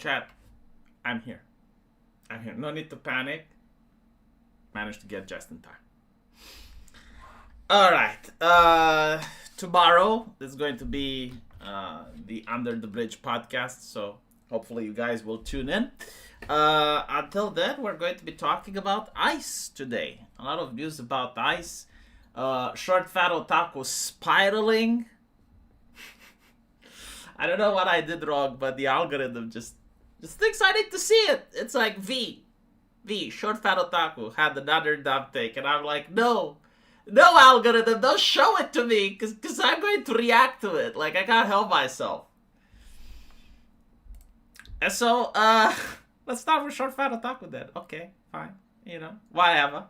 chat. I'm here. No need to panic. Managed to get just in time. All right. Tomorrow is going to be the Under the Bridge podcast, so hopefully you guys will tune in. Until then, we're going to be talking about ICE today. A lot of news about ICE. Short Fat Otaku spiraling. I don't know what I did wrong, but the algorithm just thinks I need to see it. It's like V, Short Fat Otaku had another dumb take, and I'm like, no algorithm, don't show it to me, because I'm going to react to it. Like, I can't help myself. And so, let's start with Short Fat Otaku then. Okay, fine. Whatever.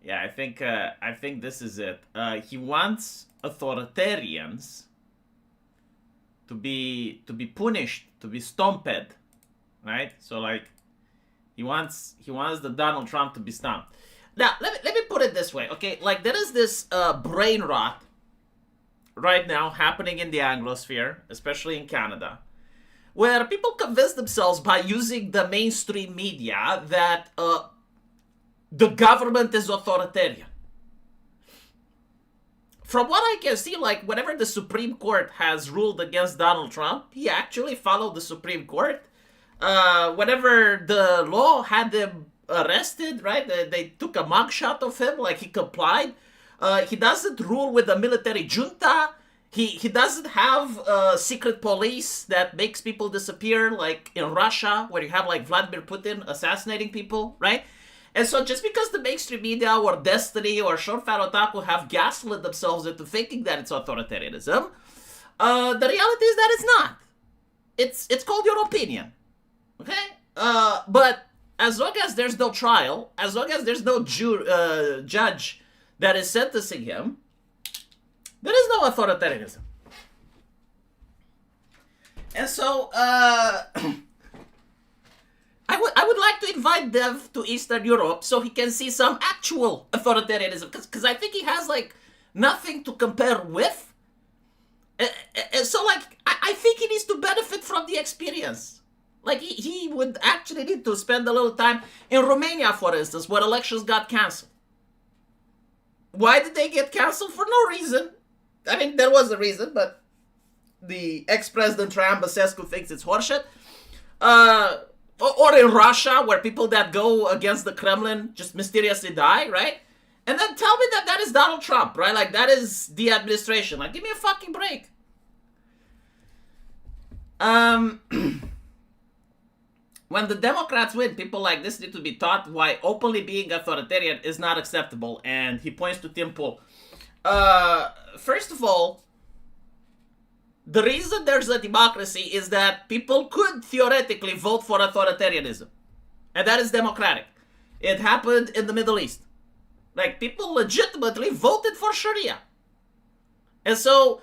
Yeah, I think this is it. He wants authoritarians to be punished, to be stomped, right? So like, he wants the Donald Trump to be stomped. Now, let me put it this way, okay? Like, there is this brain rot right now happening in the Anglosphere, especially in Canada, where people convince themselves by using the mainstream media that the government is authoritarian. From what I can see, like, whenever the Supreme Court has ruled against Donald Trump, he actually followed the Supreme Court. Whenever the law had him arrested, right, they took a mugshot of him, like, he complied. He doesn't rule with a military junta. He doesn't have a secret police that makes people disappear, like in Russia, where you have, like, Vladimir Putin assassinating people, right? And so just because the mainstream media or Destiny or Short Fat Otaku have gaslit themselves into thinking that it's authoritarianism, the reality is that it's not. It's called your opinion, okay? But as long as there's no trial, as long as there's no judge that is sentencing him, there is no authoritarianism. And so, I would like to invite Dev to Eastern Europe so he can see some actual authoritarianism, because I think he has, like, nothing to compare with. And so, like, I think he needs to benefit from the experience. Like, he would actually need to spend a little time in Romania, for instance, where elections got cancelled. Why did they get cancelled? For no reason. I mean, there was a reason, but the ex-president Traian Băsescu thinks it's horseshit. Or in Russia, where people that go against the Kremlin just mysteriously die, right? And then tell me that is Donald Trump, right? Like, that is the administration. Like, give me a fucking break. When the Democrats win, people like this need to be taught why openly being authoritarian is not acceptable. And he points to Tim Pool. First of all, the reason there's a democracy is that people could theoretically vote for authoritarianism. And that is democratic. It happened in the Middle East. Like, people legitimately voted for Sharia. And so,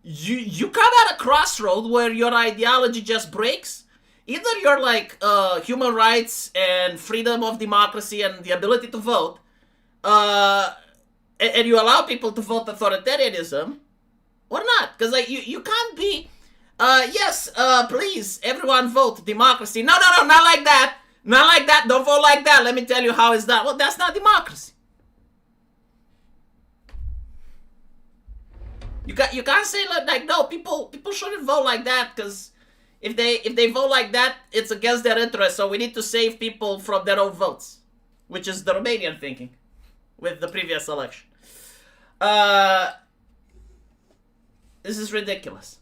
you come at a crossroad where your ideology just breaks. Either you're like human rights and freedom of democracy and the ability to vote, and you allow people to vote authoritarianism, or not. Because, like, you can't be, yes, please, everyone vote democracy. No, not like that. Not like that. Don't vote like that. Let me tell you how it's done. Well, that's not democracy. You can't say, like, no, people shouldn't vote like that, because if they vote like that, it's against their interests, so we need to save people from their own votes, which is the Romanian thinking with the previous election. This is ridiculous.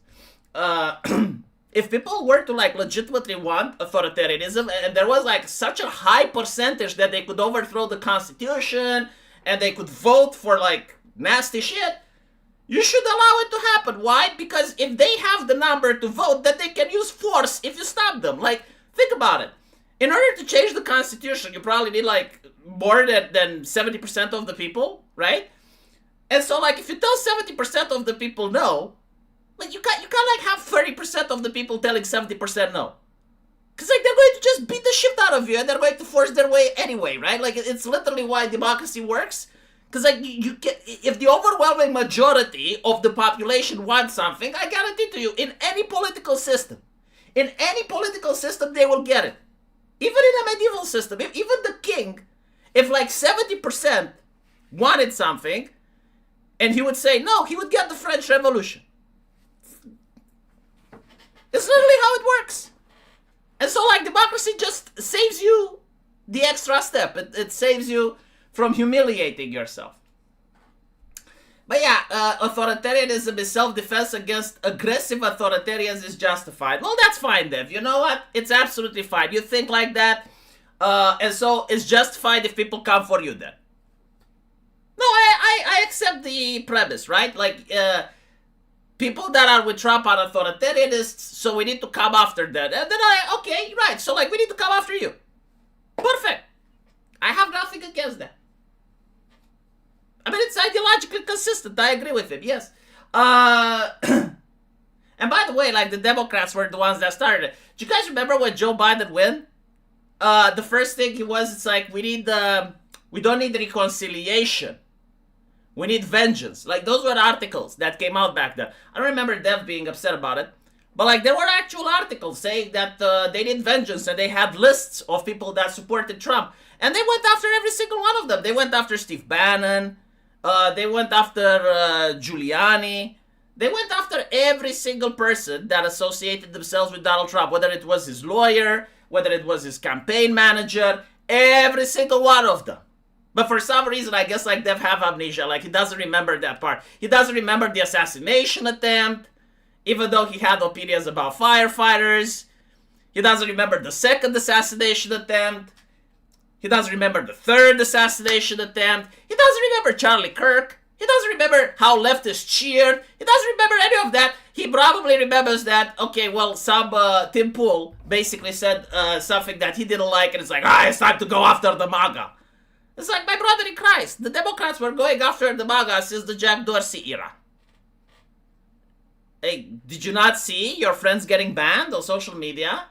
If people were to, like, legitimately want authoritarianism, and there was, like, such a high percentage that they could overthrow the Constitution and they could vote for, like, nasty shit, you should allow it to happen. Why? Because if they have the number to vote, then they can use force if you stop them. Like, think about it. In order to change the Constitution, you probably need, like, more than 70% of the people, right? And so, like, if you tell 70% of the people no, like, you can't like, have 30% of the people telling 70% no. Because, like, they're going to just beat the shit out of you, and they're going to force their way anyway, right? Like, it's literally why democracy works. Because like you get, if the overwhelming majority of the population wants something, I guarantee to you, in any political system, they will get it. Even in a medieval system, even the king, if like 70% wanted something, and he would say no, he would get the French Revolution. It's literally how it works. And so like democracy just saves you the extra step. It saves you from humiliating yourself. But yeah, authoritarianism is self-defense against aggressive authoritarians is justified. Well, that's fine, Dev. You know what? It's absolutely fine. You think like that, and so it's justified if people come for you then. No, I accept the premise, right? Like, people that are with Trump are authoritarianists, so we need to come after that. And then okay, right, so like we need to come after you. Perfect. I have nothing against that. I mean, it's ideologically consistent. I agree with him, yes. And by the way, like the Democrats were the ones that started it. Do you guys remember when Joe Biden win? The first thing it's like, we don't need reconciliation. We need vengeance. Like, those were articles that came out back then. I don't remember Dev being upset about it. But, like, there were actual articles saying that they need vengeance, and they had lists of people that supported Trump. And they went after every single one of them. They went after Steve Bannon. They went after Giuliani. They went after every single person that associated themselves with Donald Trump, whether it was his lawyer, whether it was his campaign manager, every single one of them. But for some reason, I guess like Dev have amnesia. Like, he doesn't remember that part. He doesn't remember the assassination attempt, even though he had opinions about firefighters. He doesn't remember the second assassination attempt. He doesn't remember the third assassination attempt. He doesn't remember Charlie Kirk. He doesn't remember how leftists cheered. He doesn't remember any of that. He probably remembers that, okay, well, Tim Pool basically said something that he didn't like, and it's like, it's time to go after the MAGA. It's like, my brother in Christ, the Democrats were going after the MAGA since the Jack Dorsey era. Hey, did you not see your friends getting banned on social media?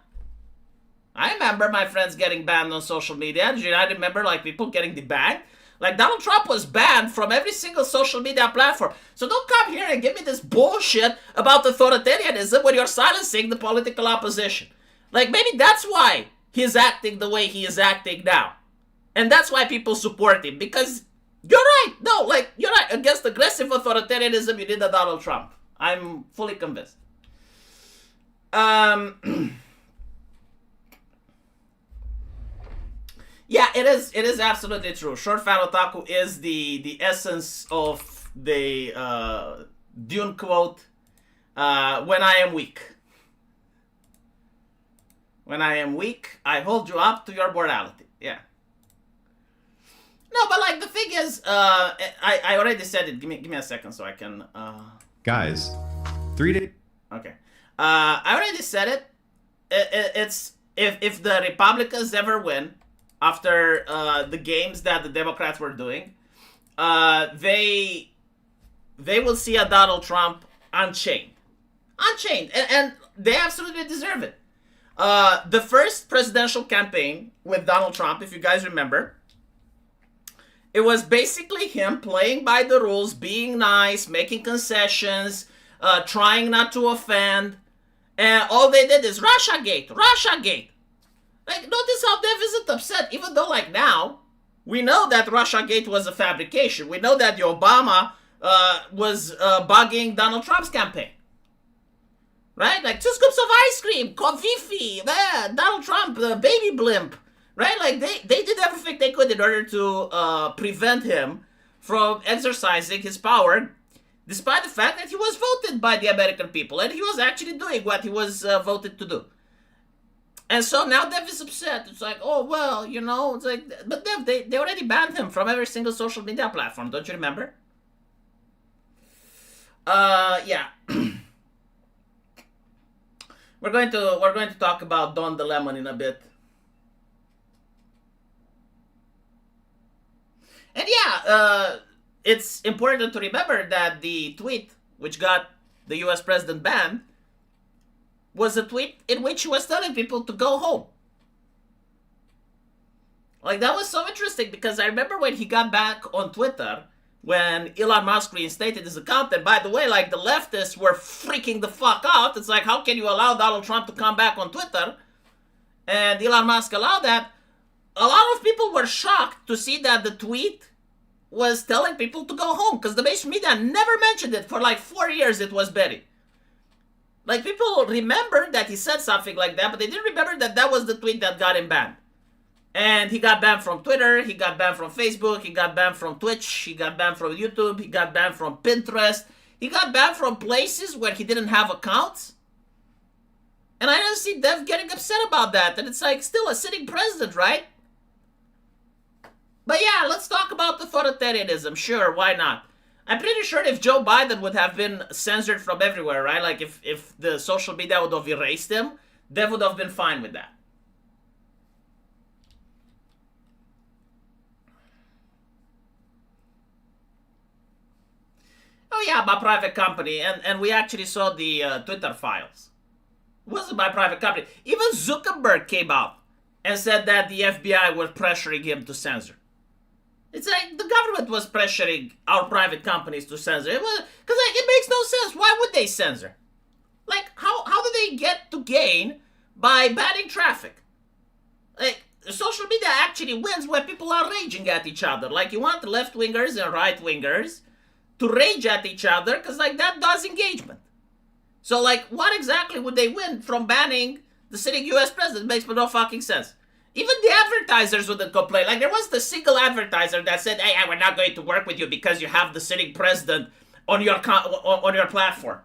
I remember my friends getting banned on social media. Did you not remember, like, people getting debanked? Like, Donald Trump was banned from every single social media platform. So don't come here and give me this bullshit about authoritarianism when you're silencing the political opposition. Like, maybe that's why he's acting the way he is acting now. And that's why people support him, because you're right. No, like, you're right. Against aggressive authoritarianism, you need a Donald Trump. I'm fully convinced. Yeah, it is absolutely true. Short Fat Otaku is the essence of the Dune quote, when I am weak. When I am weak, I hold you up to your morality. Yeah. No, but like the thing is, I already said it. Give me a second so I can. Guys, 3 days. Okay. I already said it. It's if the Republicans ever win after the games that the Democrats were doing, they will see a Donald Trump unchained, and they absolutely deserve it. The first presidential campaign with Donald Trump, if you guys remember. It was basically him playing by the rules, being nice, making concessions, trying not to offend. And all they did is Russiagate. Like, notice how Dev isn't upset, even though, like, now, we know that Russiagate was a fabrication. We know that Obama was bugging Donald Trump's campaign. Right? Like, 2 scoops of ice cream, Confifi, Donald Trump, baby blimp. Right? Like, they did everything they could in order to prevent him from exercising his power, despite the fact that he was voted by the American people, and he was actually doing what he was voted to do. And so now Dev is upset. It's like, oh, well, you know, it's like, but Dev, they already banned him from every single social media platform, don't you remember? Yeah. We're going to talk about Don the Lemon in a bit. And yeah, it's important to remember that the tweet which got the US president banned was a tweet in which he was telling people to go home. Like, that was so interesting because I remember when he got back on Twitter, when Elon Musk reinstated his account. And by the way, like, the leftists were freaking the fuck out. It's like, how can you allow Donald Trump to come back on Twitter? And Elon Musk allowed that. A lot of people were shocked to see that the tweet was telling people to go home, because the mainstream media never mentioned it for like 4 years. It was buried. Like, people remember that he said something like that, but they didn't remember that that was the tweet that got him banned. And he got banned from Twitter, he got banned from Facebook, he got banned from Twitch, he got banned from YouTube, he got banned from Pinterest, he got banned from places where he didn't have accounts. And I don't see Dev getting upset about that. And it's like, still a sitting president, right? But yeah, let's talk about authoritarianism. Sure, why not? I'm pretty sure if Joe Biden would have been censored from everywhere, right? Like if the social media would have erased him, Dev would have been fine with that. Oh yeah, my private company. And we actually saw the Twitter files. It wasn't my private company. Even Zuckerberg came out and said that the FBI was pressuring him to censor. It's like the government was pressuring our private companies to censor. It was, because like, it makes no sense. Why would they censor? Like, how do they get to gain by banning traffic? Like, social media actually wins when people are raging at each other. Like, you want left-wingers and right-wingers to rage at each other, because like that does engagement. So like, what exactly would they win from banning the sitting US president? Makes no fucking sense. Even the advertisers wouldn't complain. Like, there was the single advertiser that said, hey, we're not going to work with you because you have the sitting president on your platform.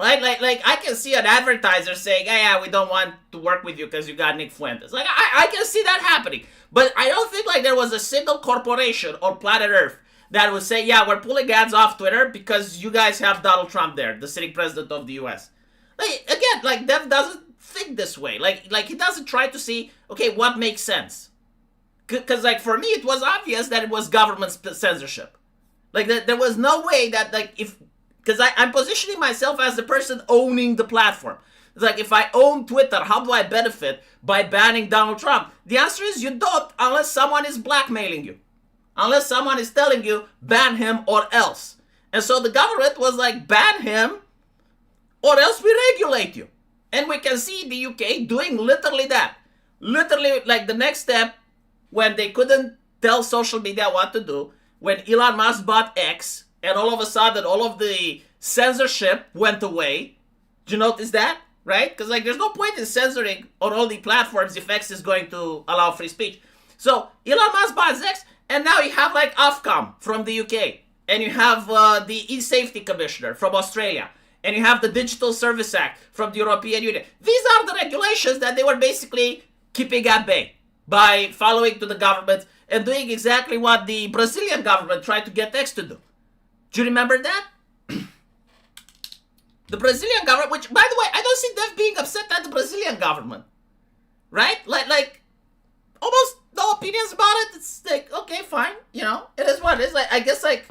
Right? Like I can see an advertiser saying, hey, we don't want to work with you because you got Nick Fuentes. Like, I can see that happening. But I don't think like there was a single corporation on planet Earth that would say, yeah, we're pulling ads off Twitter because you guys have Donald Trump there, the sitting president of the US. Like, again, like, Dev doesn't think this way. Like he doesn't try to see, okay, what makes sense. Because, like, for me, it was obvious that it was government censorship. Like, there was no way that, like, if... Because I'm positioning myself as the person owning the platform. It's like, if I own Twitter, how do I benefit by banning Donald Trump? The answer is you don't, unless someone is blackmailing you. Unless someone is telling you, ban him or else. And so the government was like, ban him or else we regulate you. And we can see the UK doing literally that. Literally, like, the next step, when they couldn't tell social media what to do, when Elon Musk bought X, and all of a sudden all of the censorship went away. Did you notice that? Right? Because, like, there's no point in censoring on all the platforms if X is going to allow free speech. So Elon Musk buys X, and now you have, like, Ofcom from the UK. And you have the e-safety commissioner from Australia. And you have the Digital Service Act from the European Union. These are the regulations that they were basically keeping at bay by following to the government and doing exactly what the Brazilian government tried to get X to do. Do you remember that? The Brazilian government, which, by the way, I don't see Dev being upset at the Brazilian government. Right? Like, almost no opinions about it. It's like, okay, fine. You know, it is what it is. Like, I guess, like,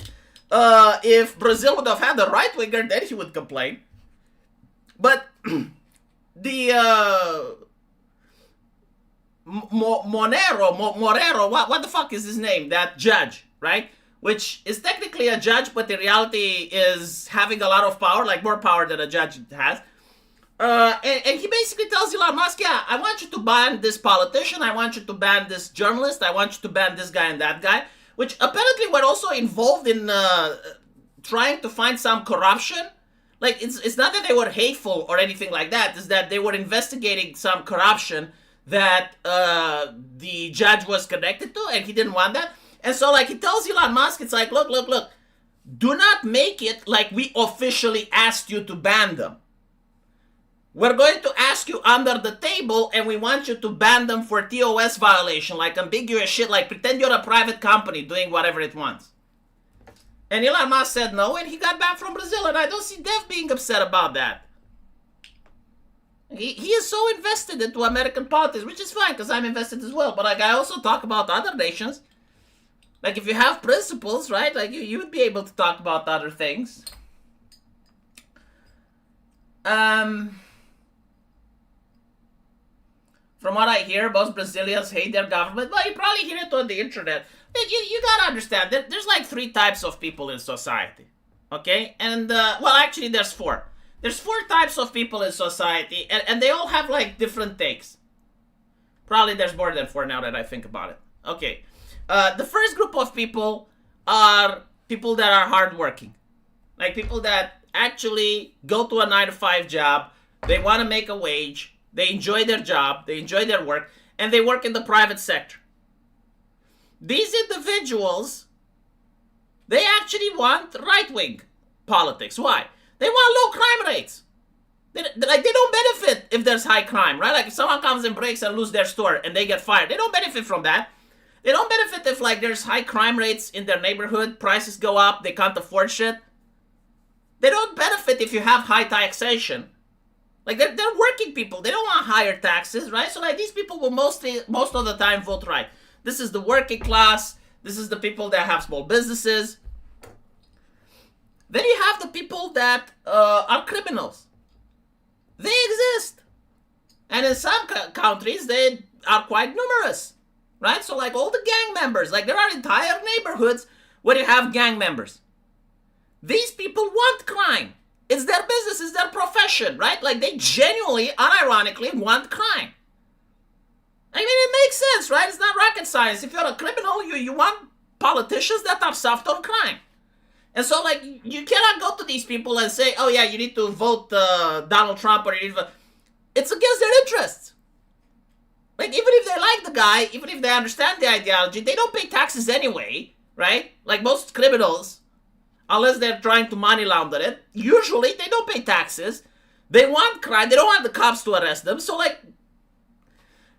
if Brazil would have had a right-winger, then he would complain. But the Morero, what the fuck is his name? That judge, right? Which is technically a judge, but in reality is having a lot of power, like more power than a judge has. And he basically tells Elon Musk, yeah, I want you to ban this politician, I want you to ban this journalist, I want you to ban this guy and that guy. Which apparently were also involved in trying to find some corruption. Like, it's not that they were hateful or anything like that. It's that they were investigating some corruption that the judge was connected to, and he didn't want that. And so, like, he tells Elon Musk, it's like, look, do not make it like we officially asked you to ban them. We're going to ask you under the table, and we want you to ban them for TOS violation, like ambiguous shit, like pretend you're a private company doing whatever it wants. And Elon Musk said no, and he got banned from Brazil, and I don't see Dev being upset about that. He is so invested into American politics, which is fine, because I'm invested as well, but like, I also talk about other nations. Like, if you have principles, right, like, you would be able to talk about other things. From what I hear, most Brazilians hate their government. Well, you probably hear it on the internet. You gotta understand that there's like 3 types of people in society. Okay? And, well, actually, there's 4. There's 4 types of people in society, and they all have like different takes. Probably there's more than 4 now that I think about it. Okay. The first group of people are people that are hardworking. Like people that actually go to a 9-to-5 job. They want to make a wage. They enjoy their job. They enjoy their work. And they work in the private sector. These individuals, they actually want right-wing politics. Why? They want low crime rates. They don't benefit if there's high crime, right? Like if someone comes and breaks and lose their store and they get fired, they don't benefit from that. They don't benefit if like there's high crime rates in their neighborhood, prices go up, they can't afford shit. They don't benefit if you have high taxation. Like they're working people, they don't want higher taxes, right? So like these people will most of the time vote right. This is the working class. This is the people that have small businesses. Then you have the people that are criminals. They exist. And in some countries, they are quite numerous. Right? So like all the gang members, like there are entire neighborhoods where you have gang members. These people want crime. It's their business, it's their profession, right? Like they genuinely, unironically want crime. I mean, it makes sense, right? It's not rocket science. If you're a criminal, you want politicians that are soft on crime. And so, like, you cannot go to these people and say, oh, yeah, you need to vote Donald Trump or you need to vote. It's against their interests. Like, even if they like the guy, even if they understand the ideology, they don't pay taxes anyway, right? Like most criminals, unless they're trying to money launder it, usually they don't pay taxes. They want crime. They don't want the cops to arrest them. So, like,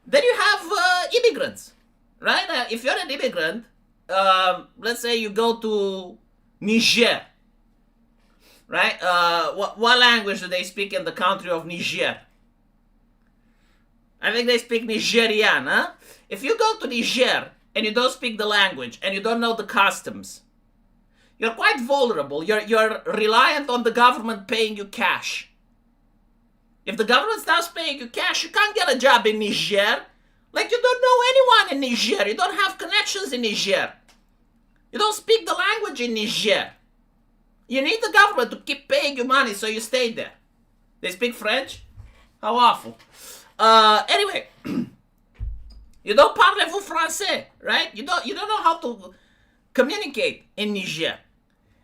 then you have immigrants, right? If you're an immigrant, let's say you go to Niger, right? What language do they speak in the country of Niger? I think they speak Nigerian, huh? If you go to Niger and you don't speak the language and you don't know the customs, you're quite vulnerable. You're reliant on the government paying you cash. If the government starts paying you cash, you can't get a job in Niger. Like you don't know anyone in Niger. You don't have connections in Niger. You don't speak the language in Niger. You need the government to keep paying you money so you stay there. They speak French? How awful. Anyway, you don't parlez-vous français, right? You don't know how to communicate in Niger.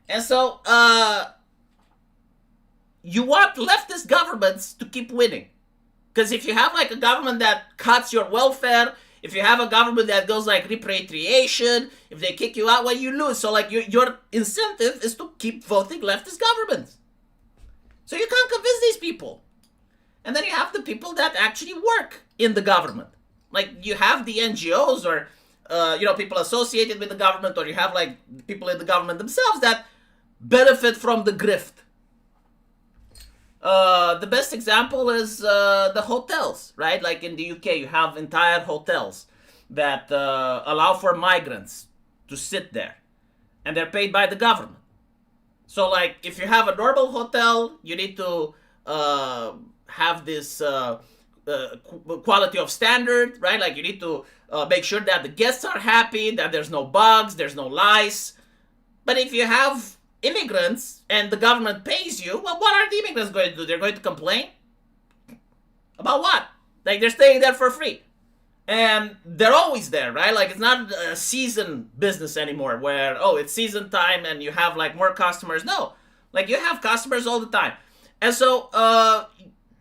And so, you want leftist governments to keep winning. Because if you have like a government that cuts your welfare, if you have a government that goes like repatriation, if they kick you out, well, you lose. So like your incentive is to keep voting leftist governments. So you can't convince these people. And then you have the people that actually work in the government. Like you have the NGOs or, people associated with the government, or you have like people in the government themselves that benefit from the grift. The best example is the hotels, right? Like in the UK, you have entire hotels that allow for migrants to sit there. And they're paid by the government. So like if you have a normal hotel, you need to have this quality of standard, right? Like you need to make sure that the guests are happy, that there's no bugs, there's no lice. But if you have immigrants and the government pays you, well, what are the immigrants going to do? They're going to complain? About what? Like they're staying there for free. And they're always there, right? Like it's not a season business anymore where, it's season time and you have like more customers. No, like you have customers all the time. And so,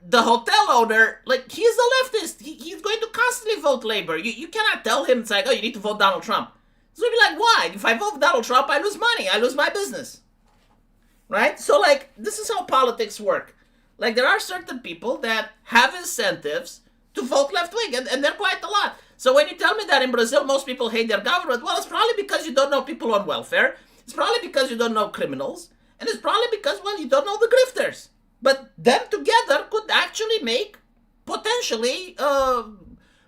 the hotel owner, like he's a leftist. He's going to constantly vote labor. You cannot tell him, it's like, you need to vote Donald Trump. He's going to be like, why? If I vote Donald Trump, I lose money. I lose my business. Right? So like, this is how politics work. Like there are certain people that have incentives to vote left wing, and they're quite a lot. So when you tell me that in Brazil most people hate their government, well, it's probably because you don't know people on welfare. It's probably because you don't know criminals. And it's probably because, well, you don't know the grifters. But them together could actually make potentially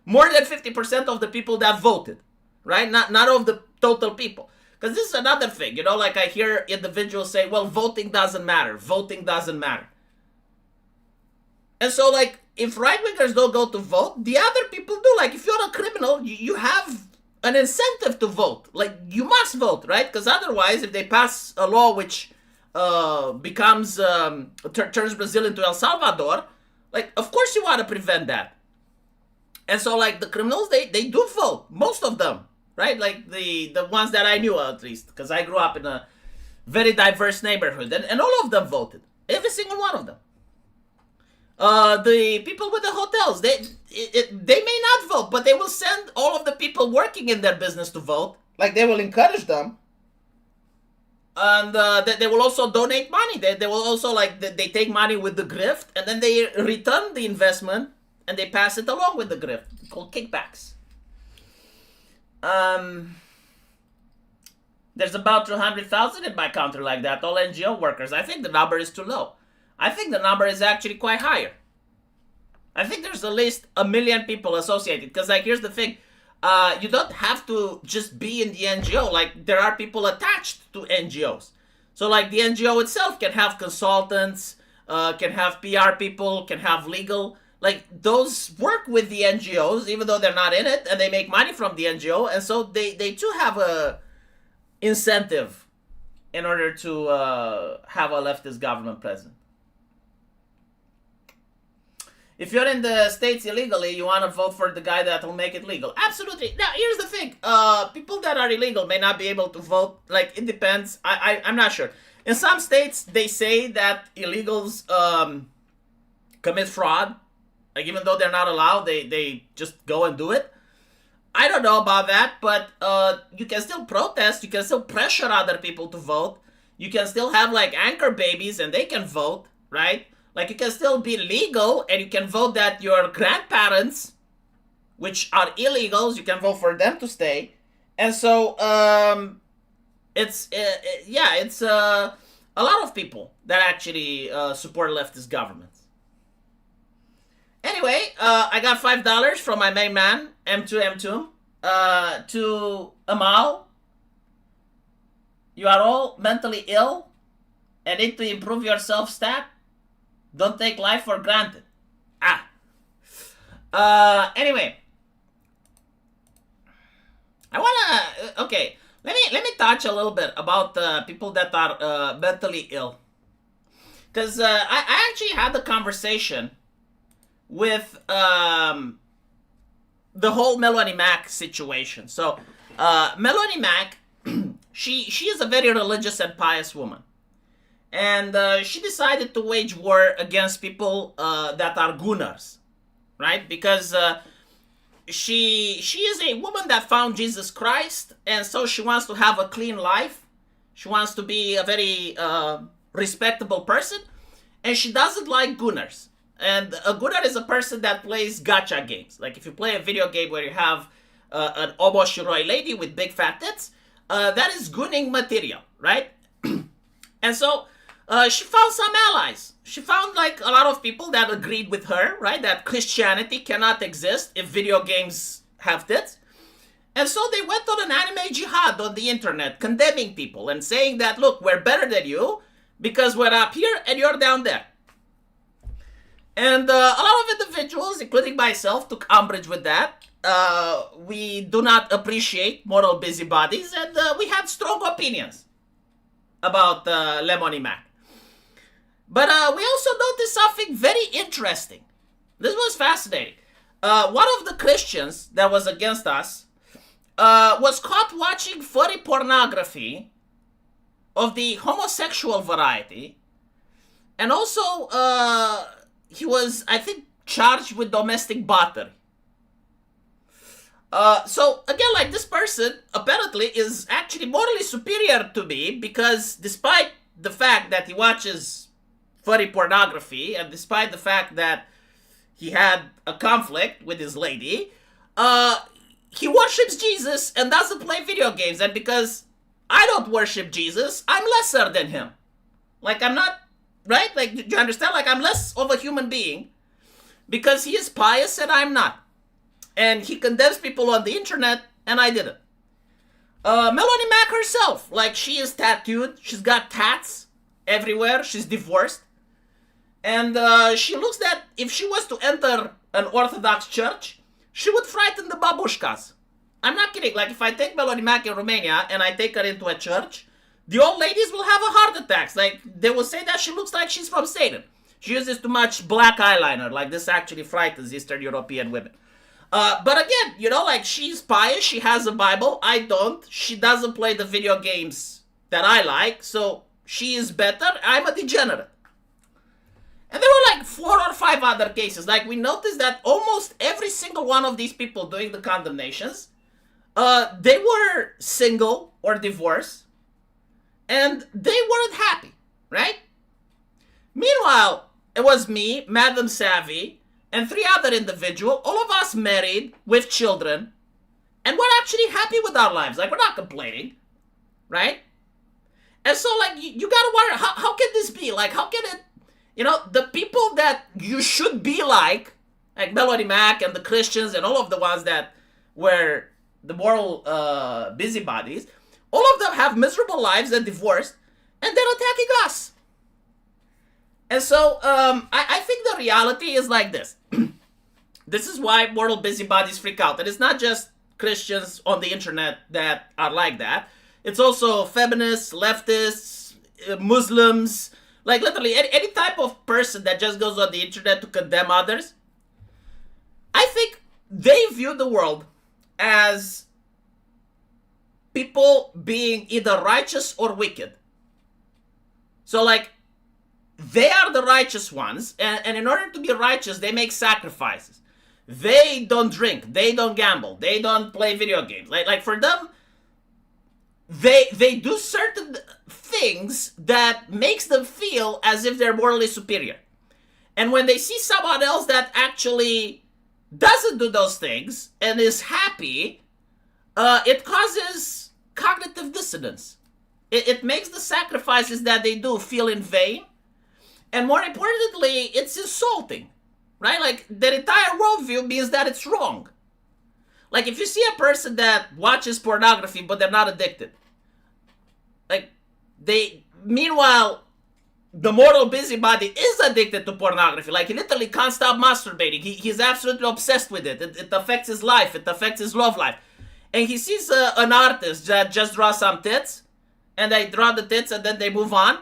more than 50% of the people that voted, right? Not of the total people. Because this is another thing, like I hear individuals say, well, voting doesn't matter. Voting doesn't matter. And so, like, if right-wingers don't go to vote, the other people do. Like, if you're a criminal, you have an incentive to vote. Like, you must vote, right? Because otherwise, if they pass a law which turns Brazil into El Salvador, like, of course you want to prevent that. And so, like, the criminals, they do vote. Most of them, right? Like, the ones that I knew, at least. Because I grew up in a very diverse neighborhood. And all of them voted. Every single one of them. The people with the hotels, they may not vote, but they will send all of the people working in their business to vote. Like, they will encourage them. And they will also donate money. They will also, like, they take money with the grift, and then they return the investment, and they pass it along with the grift, called kickbacks. There's about 200,000 in my country like that, all NGO workers. I think the number is too low. I think the number is actually quite higher. I think there's at least 1 million people associated. Because, like, here's the thing. You don't have to just be in the NGO. Like, there are people attached to NGOs. So, like, the NGO itself can have consultants, can have PR people, can have legal. Like, those work with the NGOs, even though they're not in it, and they make money from the NGO. And so they too have a incentive in order to have a leftist government present. If you're in the States illegally, you want to vote for the guy that will make it legal. Absolutely. Now, here's the thing. People that are illegal may not be able to vote. Like, it depends. I'm not sure. In some states, they say that illegals commit fraud. Like, even though they're not allowed, they just go and do it. I don't know about that, but you can still protest. You can still pressure other people to vote. You can still have, like, anchor babies, and they can vote, right? Like, you can still be legal, and you can vote that your grandparents, which are illegals, you can vote for them to stay. And so, it's a lot of people that actually support leftist governments. Anyway, I got $5 from my main man, M2M2, to Amal. You are all mentally ill and need to improve your self-stat. Don't take life for granted. Anyway. I wanna... Okay, let me touch a little bit about people that are mentally ill. Because I actually had the conversation with the whole Melanie Mac situation. So, Melanie Mac, she is a very religious and pious woman. And she decided to wage war against people that are gooners, right? Because she is a woman that found Jesus Christ, and so she wants to have a clean life. She wants to be a very respectable person, and she doesn't like gooners. And a gooner is a person that plays gacha games. Like, if you play a video game where you have an obo shiroi lady with big fat tits, that is gooning material, right? And so she found some allies. She found, like, a lot of people that agreed with her, right? That Christianity cannot exist if video games have tits. And so they went on an anime jihad on the internet, condemning people and saying that, look, we're better than you because we're up here and you're down there. And a lot of individuals, including myself, took umbrage with that. We do not appreciate moral busybodies, and we had strong opinions about Lemony Mac. But we also noticed something very interesting. This was fascinating. One of the Christians that was against us was caught watching furry pornography of the homosexual variety. And also, he was, I think, charged with domestic battery. So, again, like, this person apparently is actually morally superior to me because despite the fact that he watches furry pornography and despite the fact that he had a conflict with his lady, he worships Jesus and doesn't play video games. And because I don't worship Jesus, I'm lesser than him. Like, I'm not, right? Like, do you understand? Like, I'm less of a human being because he is pious and I'm not. And he condemns people on the internet, and I didn't. Melanie Mac herself, like, she is tattooed. She's got tats everywhere. She's divorced. And she looks that if she was to enter an Orthodox church, she would frighten the babushkas. I'm not kidding. Like, if I take Melody Mac in Romania and I take her into a church, the old ladies will have a heart attack. Like, they will say that she looks like she's from Satan. She uses too much black eyeliner. Like, this actually frightens Eastern European women. But again, you know, like, she's pious. She has a Bible. I don't. She doesn't play the video games that I like. So she is better. I'm a degenerate. And there were like 4 or 5 other cases. Like, we noticed that almost every single one of these people doing the condemnations, they were single or divorced, and they weren't happy, right? Meanwhile, it was me, Madam Savvy, and 3 other individuals, all of us married with children, and we're actually happy with our lives. Like, we're not complaining, right? And so, like, you gotta wonder, how can this be? Like, how can it, you know, the people that you should be like Melody Mac and the Christians and all of the ones that were the moral busybodies, all of them have miserable lives and divorced, and they're attacking us. And so I think the reality is like this. This is why moral busybodies freak out. And it's not just Christians on the internet that are like that. It's also feminists, leftists, Muslims, like literally any type of person that just goes on the internet to condemn others. I think they view the world as people being either righteous or wicked. So, like, they are the righteous ones, and in order to be righteous, they make sacrifices. They don't drink, they don't gamble, they don't play video games. Like for them, they do certain things that makes them feel as if they're morally superior. And when they see someone else that actually doesn't do those things and is happy, it causes cognitive dissonance. It makes the sacrifices that they do feel in vain. And more importantly, it's insulting, right? Like, their entire worldview means that it's wrong. Like, if you see a person that watches pornography but they're not addicted, like, meanwhile, the moral busybody is addicted to pornography. Like, he literally can't stop masturbating. He's absolutely obsessed with it. It affects his life. It affects his love life. And he sees an artist that just draws some tits, and they draw the tits and then they move on.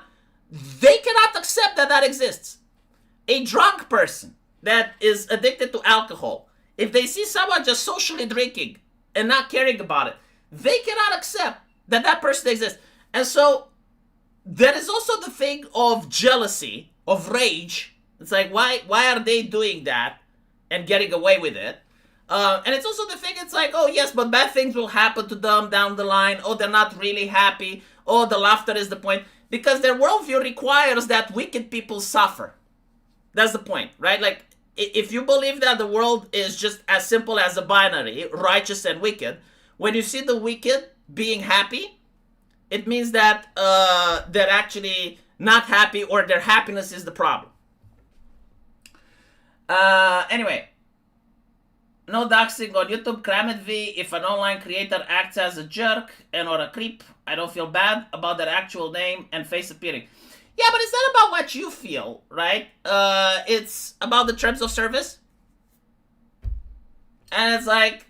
They cannot accept that exists. A drunk person that is addicted to alcohol, if they see someone just socially drinking and not caring about it, they cannot accept that person exists. And so there is also the thing of jealousy, of rage. It's like, why are they doing that and getting away with it? And it's also the thing, it's like, oh yes, but bad things will happen to them down the line. Oh, they're not really happy. Oh, the laughter is the point. Because their worldview requires that wicked people suffer. That's the point, right? Like, if you believe that the world is just as simple as a binary, righteous and wicked, when you see the wicked being happy, it means that they're actually not happy, or their happiness is the problem. Anyway. No doxing on YouTube. Kramet V. If an online creator acts as a jerk and or a creep, I don't feel bad about their actual name and face appearing. Yeah, but it's not about what you feel, right? It's about the terms of service. And it's like,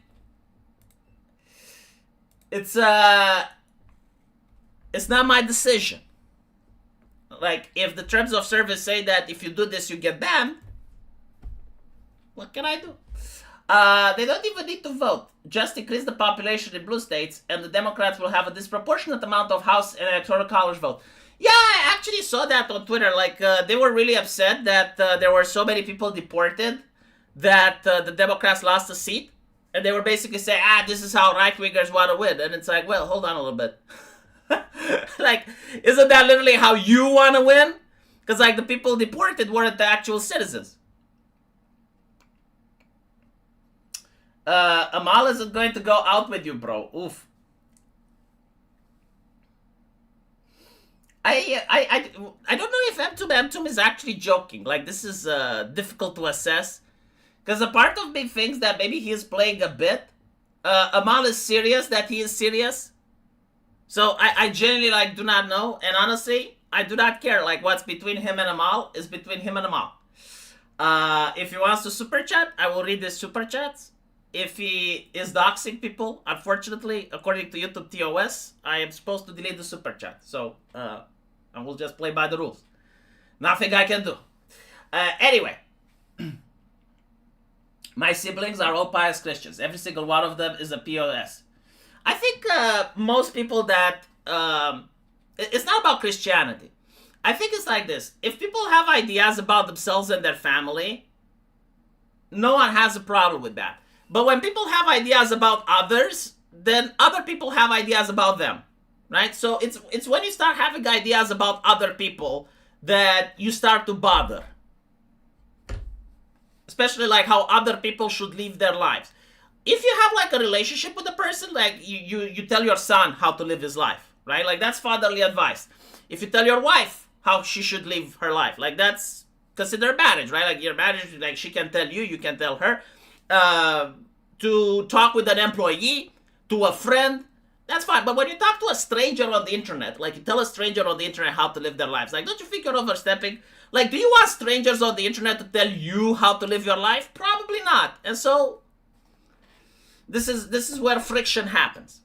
it's not my decision. Like, if the terms of service say that if you do this, you get banned, what can I do? They don't even need to vote. Just increase the population in blue states, and the Democrats will have a disproportionate amount of House and Electoral College vote. Yeah, I actually saw that on Twitter. Like, they were really upset that there were so many people deported that the Democrats lost a seat. And they were basically saying, this is how right-wingers want to win. And it's like, well, hold on a little bit. Like, isn't that literally how you want to win? Because, like, the people deported weren't the actual citizens. Amal isn't going to go out with you, bro. Oof. I don't know if M2 is actually joking. Like, this is difficult to assess. Because a part of me thinks that maybe he is playing a bit. Amal is serious that he is serious. So I genuinely, like, do not know. And honestly, I do not care. Like, what's between him and Amal is between him and Amal. If he wants to super chat, I will read his super chats. If he is doxing people, unfortunately, according to YouTube TOS, I am supposed to delete the super chat. So, I will just play by the rules. Nothing I can do. Anyway. My siblings are all pious Christians. Every single one of them is a POS. I think most people that... it's not about Christianity. I think it's like this. If people have ideas about themselves and their family, no one has a problem with that. But when people have ideas about others, then other people have ideas about them, right? So it's when you start having ideas about other people that you start to bother. Especially like how other people should live their lives. If you have like a relationship with a person, like you tell your son how to live his life, right? Like that's fatherly advice. If you tell your wife how she should live her life, like that's considered marriage, right? Like your marriage, like she can tell you, you can tell her. To talk with an employee, to a friend, that's fine. But when you talk to a stranger on the internet, like you tell a stranger on the internet how to live their lives, like don't you think you're overstepping? Like, do you want strangers on the internet to tell you how to live your life? Probably not. And so this is where friction happens.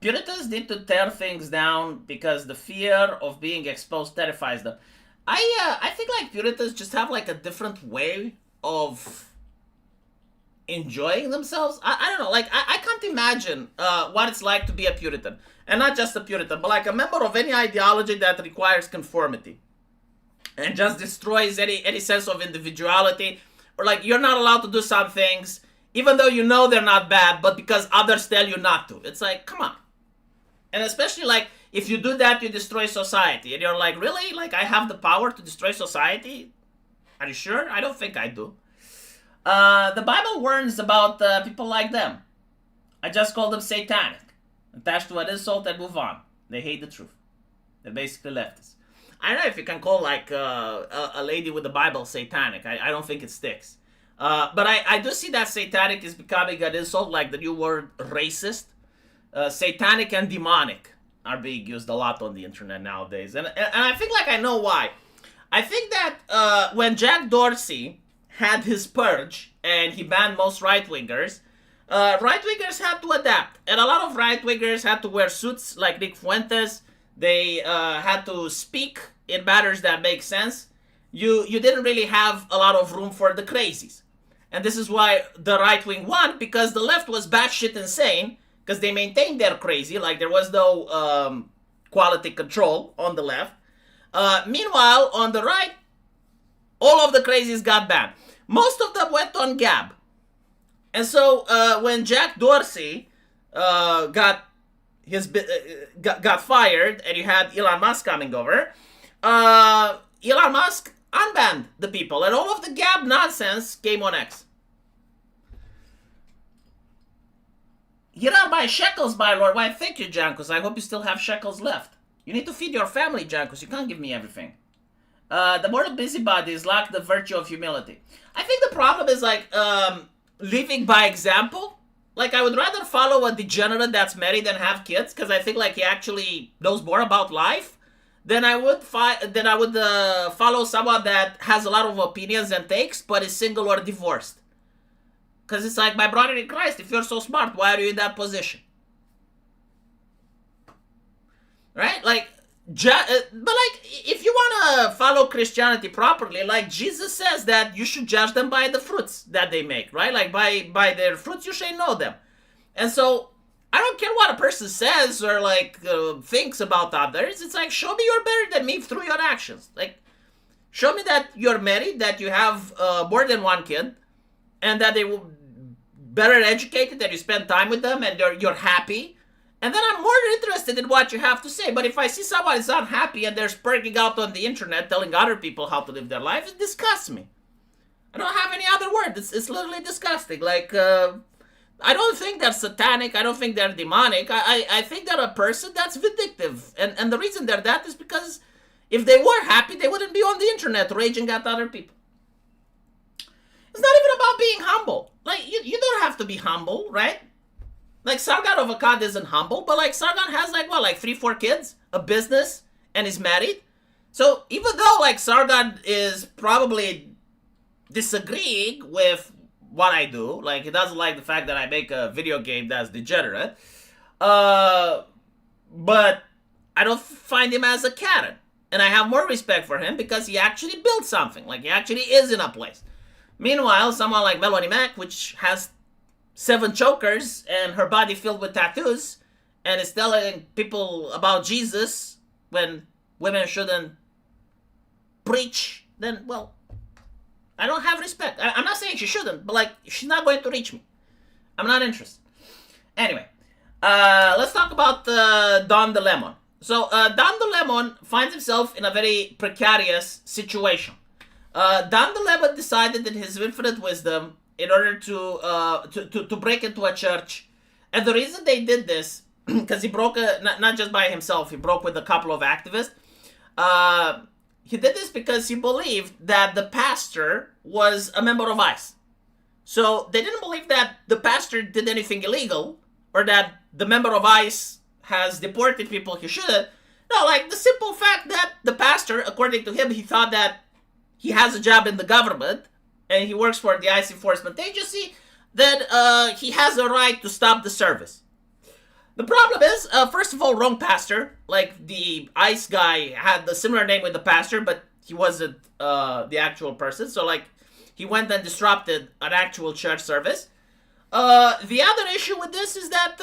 Puritans need to tear things down because the fear of being exposed terrifies them. I think like Puritans just have like a different way of enjoying themselves. I don't know, like I can't imagine what it's like to be a Puritan. And not just a Puritan, but like a member of any ideology that requires conformity and just destroys any sense of individuality, or like you're not allowed to do some things even though you know they're not bad, but because others tell you not to. It's like, come on. And especially like if you do that, you destroy society. And you're like, really? Like I have the power to destroy society? Are you sure? I don't think I do. The Bible warns about people like them. I just call them satanic. Attached to an insult and move on. They hate the truth. They're basically leftists. I don't know if you can call like a lady with the Bible satanic. I don't think it sticks. But I do see that satanic is becoming an insult, like the new word racist. Satanic and demonic are being used a lot on the internet nowadays. And I think like I know why. I think that when Jack Dorsey had his purge and he banned most right-wingers, right-wingers had to adapt. And a lot of right-wingers had to wear suits like Nick Fuentes. They had to speak in matters that make sense. You didn't really have a lot of room for the crazies. And this is why the right-wing won, because the left was batshit insane, because they maintained their crazy, like there was no quality control on the left. Meanwhile, on the right, all of the crazies got banned. Most of them went on Gab. And so when Jack Dorsey got fired and you had Elon Musk coming over, Elon Musk unbanned the people and all of the Gab nonsense came on X. Here are my shekels, my lord. Why, thank you, Jankus. I hope you still have shekels left. You need to feed your family, Jankus. You can't give me everything. The moral busybodies lack the virtue of humility. I think the problem is like living by example. Like I would rather follow a degenerate that's married and have kids, because I think like he actually knows more about life than I would follow someone that has a lot of opinions and takes but is single or divorced. Because it's like, my brother in Christ, if you're so smart, why are you in that position? Right? Like, but like, if you want to follow Christianity properly, like Jesus says that you should judge them by the fruits that they make, right? Like by their fruits you shall know them. And so I don't care what a person says or like thinks about others. It's like, show me you're better than me through your actions. Like, show me that you're married, that you have more than one kid, and that they will better educated, that you spend time with them and you're happy. And then I'm more interested in what you have to say. But if I see someone is unhappy and they're spurting out on the internet telling other people how to live their life, it disgusts me. I don't have any other word. It's literally disgusting. Like, I don't think they're satanic. I don't think they're demonic. I think they're a person that's vindictive. And the reason they're that is because if they were happy, they wouldn't be on the internet raging at other people. It's not even about being humble. Like, you don't have to be humble, right? Like, Sargon of Akkad isn't humble, but like Sargon has like what, like 3-4 kids, a business, and is married. So even though like Sargon is probably disagreeing with what I do, like he doesn't like the fact that I make a video game that's degenerate, but I don't find him as a Karen. And I have more respect for him because he actually built something. Like, he actually is in a place. Meanwhile, someone like Melanie Mack, which has 7 chokers and her body filled with tattoos, and is telling people about Jesus when women shouldn't preach, then, well, I don't have respect. I'm not saying she shouldn't, but, like, she's not going to reach me. I'm not interested. Anyway, let's talk about Don DeLemon. So, Don DeLemon finds himself in a very precarious situation. Don DeLemon decided in his infinite wisdom, in order to break into a church, and the reason they did this, because he broke, not just by himself, he broke with a couple of activists, he did this because he believed that the pastor was a member of ICE. So, they didn't believe that the pastor did anything illegal, or that the member of ICE has deported people he shouldn't. No, like the simple fact that the pastor, according to him, he thought that he has a job in the government and he works for the ICE enforcement agency, then he has a right to stop the service. The problem is, first of all, wrong pastor. Like, the ICE guy had the similar name with the pastor, but he wasn't the actual person. So, like, he went and disrupted an actual church service. The other issue with this is that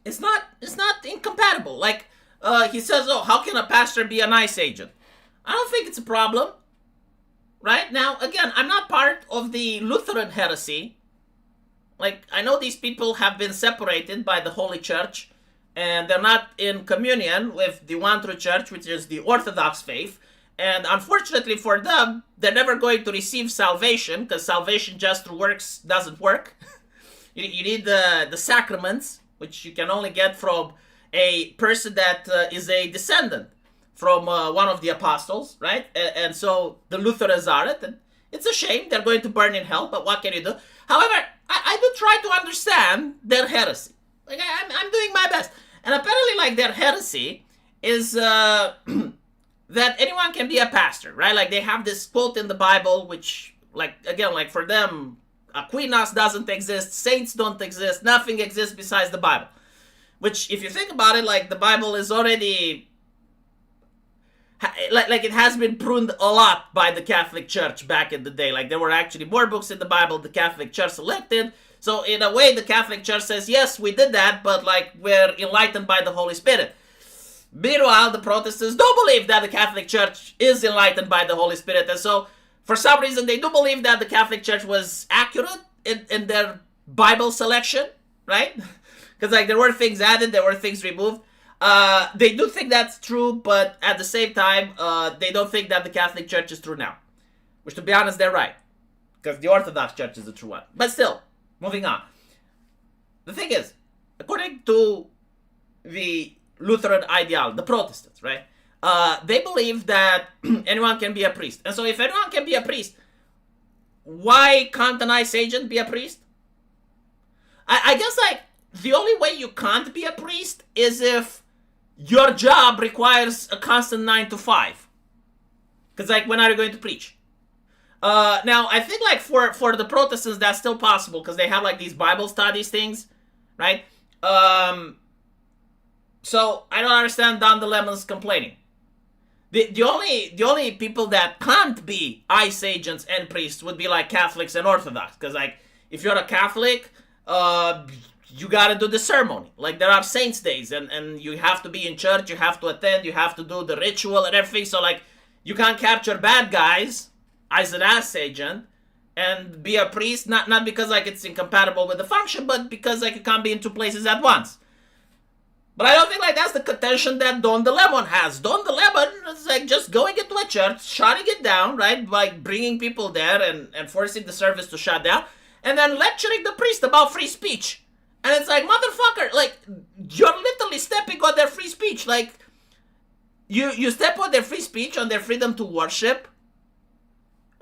it's not incompatible. Like, he says, oh, how can a pastor be an ICE agent? I don't think it's a problem. Right? Now, again, I'm not part of the Lutheran heresy. Like, I know these people have been separated by the Holy Church, and they're not in communion with the one true church, which is the Orthodox faith. And unfortunately for them, they're never going to receive salvation, because salvation just through works doesn't work. You need the sacraments, which you can only get from a person that is a descendant from one of the apostles, right? And so the Lutherans are it, and it's a shame they're going to burn in hell, but what can you do? However, I do try to understand their heresy. Like, I'm doing my best. And apparently, like, their heresy is that anyone can be a pastor, right? Like, they have this quote in the Bible, which, like, again, like, for them, Aquinas doesn't exist, saints don't exist, nothing exists besides the Bible. Which, if you think about it, like, the Bible is already, like it has been pruned a lot by the Catholic Church back in the day. Like, there were actually more books in the Bible the Catholic Church selected. So, in a way, the Catholic Church says, yes, we did that, but, like, we're enlightened by the Holy Spirit. Meanwhile, the Protestants don't believe that the Catholic Church is enlightened by the Holy Spirit. And so, for some reason, they do believe that the Catholic Church was accurate in their Bible selection, right? Because, like, there were things added, there were things removed. They do think that's true, but at the same time, they don't think that the Catholic Church is true now. Which, to be honest, they're right. Because the Orthodox Church is the true one. But still, moving on. The thing is, according to the Lutheran ideology, the Protestants, right? They believe that anyone can be a priest. And so if anyone can be a priest, why can't an ICE agent be a priest? I guess, like, the only way you can't be a priest is if your job requires a constant 9 to 5. Because, like, when are you going to preach? Now, I think, like, for the Protestants, that's still possible, because they have, like, these Bible studies things, right? So, I don't understand Don DeLemon's complaining. The only people that can't be ICE agents and priests would be, like, Catholics and Orthodox. Because, like, if you're a Catholic, you gotta do the ceremony. Like, there are saints' days, and you have to be in church, you have to attend, you have to do the ritual and everything. So, like, you can't capture bad guys as an ICE agent and be a priest, not because, like, it's incompatible with the function, but because, like, you can't be in two places at once. But I don't think, like, that's the contention that Don DeLemon has. Don DeLemon is, like, just going into a church, shutting it down, right? Like, bringing people there and forcing the service to shut down, and then lecturing the priest about free speech. And it's like, motherfucker, like, you're literally stepping on their free speech. Like, you step on their free speech, on their freedom to worship,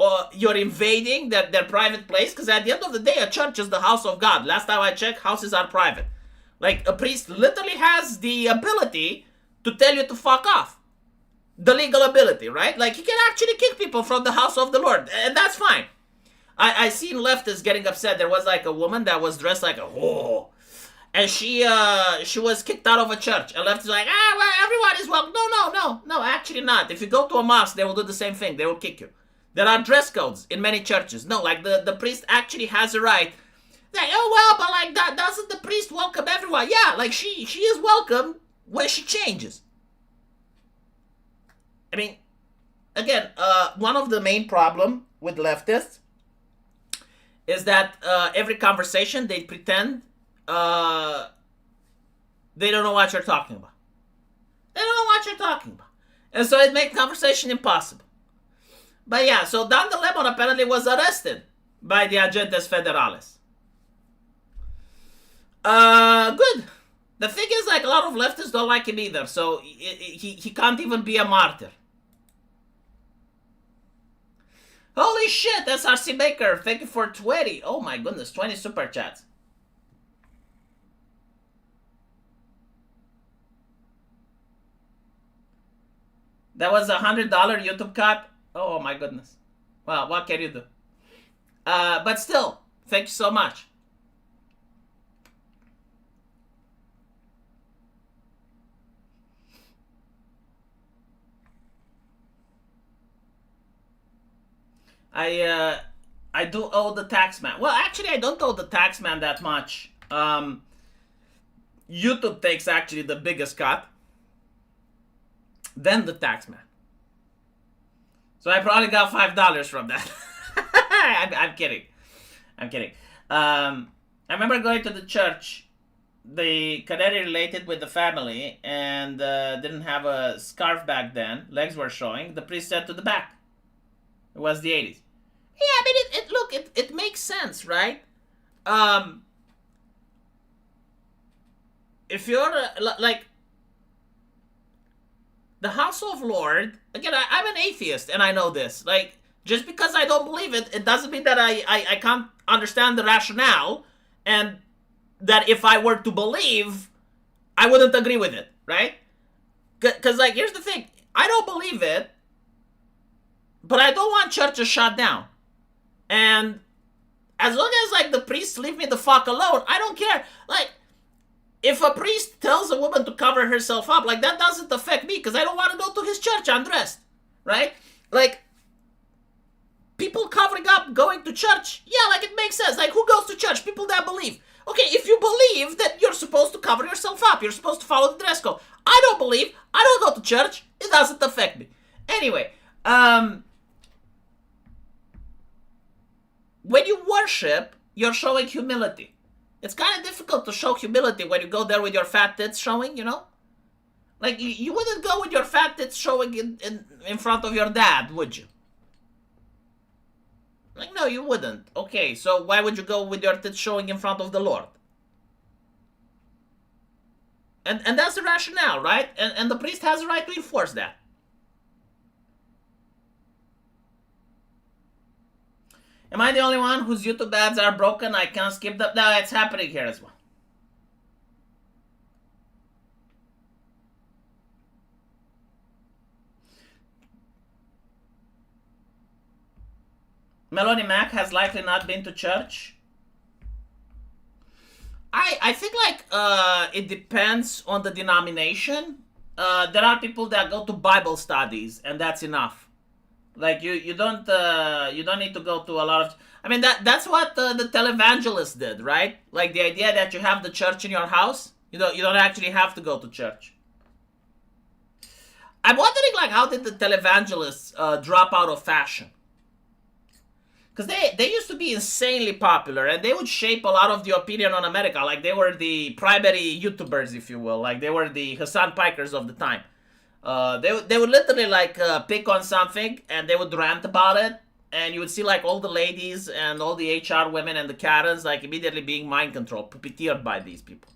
or you're invading their private place, because at the end of the day, a church is the house of God. Last time I checked, houses are private. Like, a priest literally has the ability to tell you to fuck off. The legal ability, right? Like, he can actually kick people from the house of the Lord, and that's fine. I seen leftists getting upset. There was like a woman that was dressed like a whore, and she was kicked out of a church. And leftists like, well, everyone is welcome. No, actually not. If you go to a mosque, they will do the same thing. They will kick you. There are dress codes in many churches. No, like the priest actually has a right. Like, oh well, but like that doesn't the priest welcome everyone? Yeah, like she is welcome when she changes. I mean, again, one of the main problem with leftists is that every conversation they pretend they don't know what you're talking about. They don't know what you're talking about. And so it makes conversation impossible. But yeah, so Don the Lemon apparently was arrested by the Agentes Federales. Good. The thing is, like, a lot of leftists don't like him either, so he can't even be a martyr. Holy shit, SRC Baker, thank you for 20. Oh my goodness, 20 super chats. That was $100 YouTube cut. Oh my goodness. Well, what can you do? But still, thank you so much. I do owe the taxman. Well, actually, I don't owe the taxman that much. YouTube takes actually the biggest cut. Then the taxman. So I probably got $5 from that. I'm kidding. I'm kidding. I remember going to the church. The cadet related with the family and didn't have a scarf back then. Legs were showing. The priest said to the back. It was the 80s. Yeah, I mean, it makes sense, right? If you're, like, the House of Lord, again, I'm an atheist, and I know this. Like, just because I don't believe it, it doesn't mean that I can't understand the rationale, and that if I were to believe, I wouldn't agree with it, right? Because, like, here's the thing. I don't believe it, but I don't want churches shut down. And as long as, like, the priests leave me the fuck alone, I don't care. Like, if a priest tells a woman to cover herself up, like, that doesn't affect me because I don't want to go to his church undressed, right? Like, people covering up, going to church, yeah, like, it makes sense. Like, who goes to church? People that believe. Okay, if you believe that you're supposed to cover yourself up, you're supposed to follow the dress code. I don't believe. I don't go to church. It doesn't affect me. Anyway, when you worship, you're showing humility. It's kind of difficult to show humility when you go there with your fat tits showing, you know? Like, you wouldn't go with your fat tits showing in front of your dad, would you? Like, no, you wouldn't. Okay, so why would you go with your tits showing in front of the Lord? And that's the rationale, right? And the priest has a right to enforce that. Am I the only one whose YouTube ads are broken? I can't skip them. No, it's happening here as well. Melanie Mac has likely not been to church. I think, like, it depends on the denomination. There are people that go to Bible studies, and that's enough. Like, you don't need to go to a lot of... I mean, that's what the televangelists did, right? Like, the idea that you have the church in your house, you don't actually have to go to church. I'm wondering, like, how did the televangelists drop out of fashion? Because they used to be insanely popular, and they would shape a lot of the opinion on America. Like, they were the primary YouTubers, if you will. Like, they were the Hassan Pikers of the time. They would literally, like, pick on something, and they would rant about it, and you would see, like, all the ladies and all the HR women and the Karens, like, immediately being mind controlled, puppeteered by these people.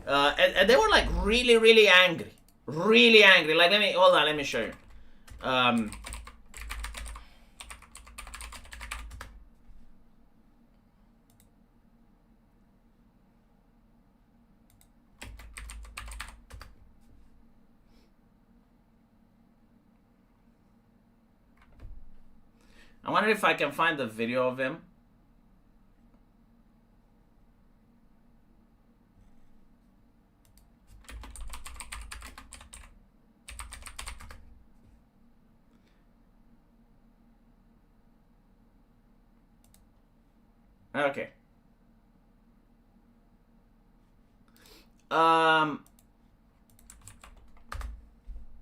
And they were, like, really, really angry. Really angry. Like, let me show you. I wonder if I can find the video of him. Okay.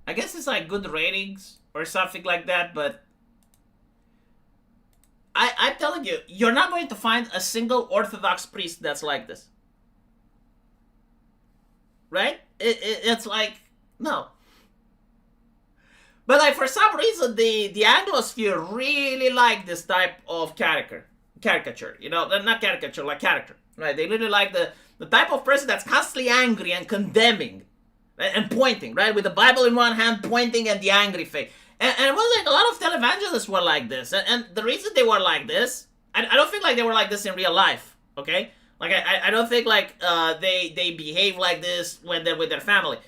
I guess it's like good ratings or something like that, but I'm telling you, you're not going to find a single Orthodox priest that's like this. Right? It's like, no. But like for some reason, the Anglosphere really like this type of caricature. You know, not caricature, like character. Right? They really like the type of person that's constantly angry and condemning and pointing, right? With the Bible in one hand, pointing at the angry face. And it was like a lot of televangelists were like this. And the reason they were like this, I don't think like they were like this in real life, okay? Like, I don't think like they behave like this when they're with their family.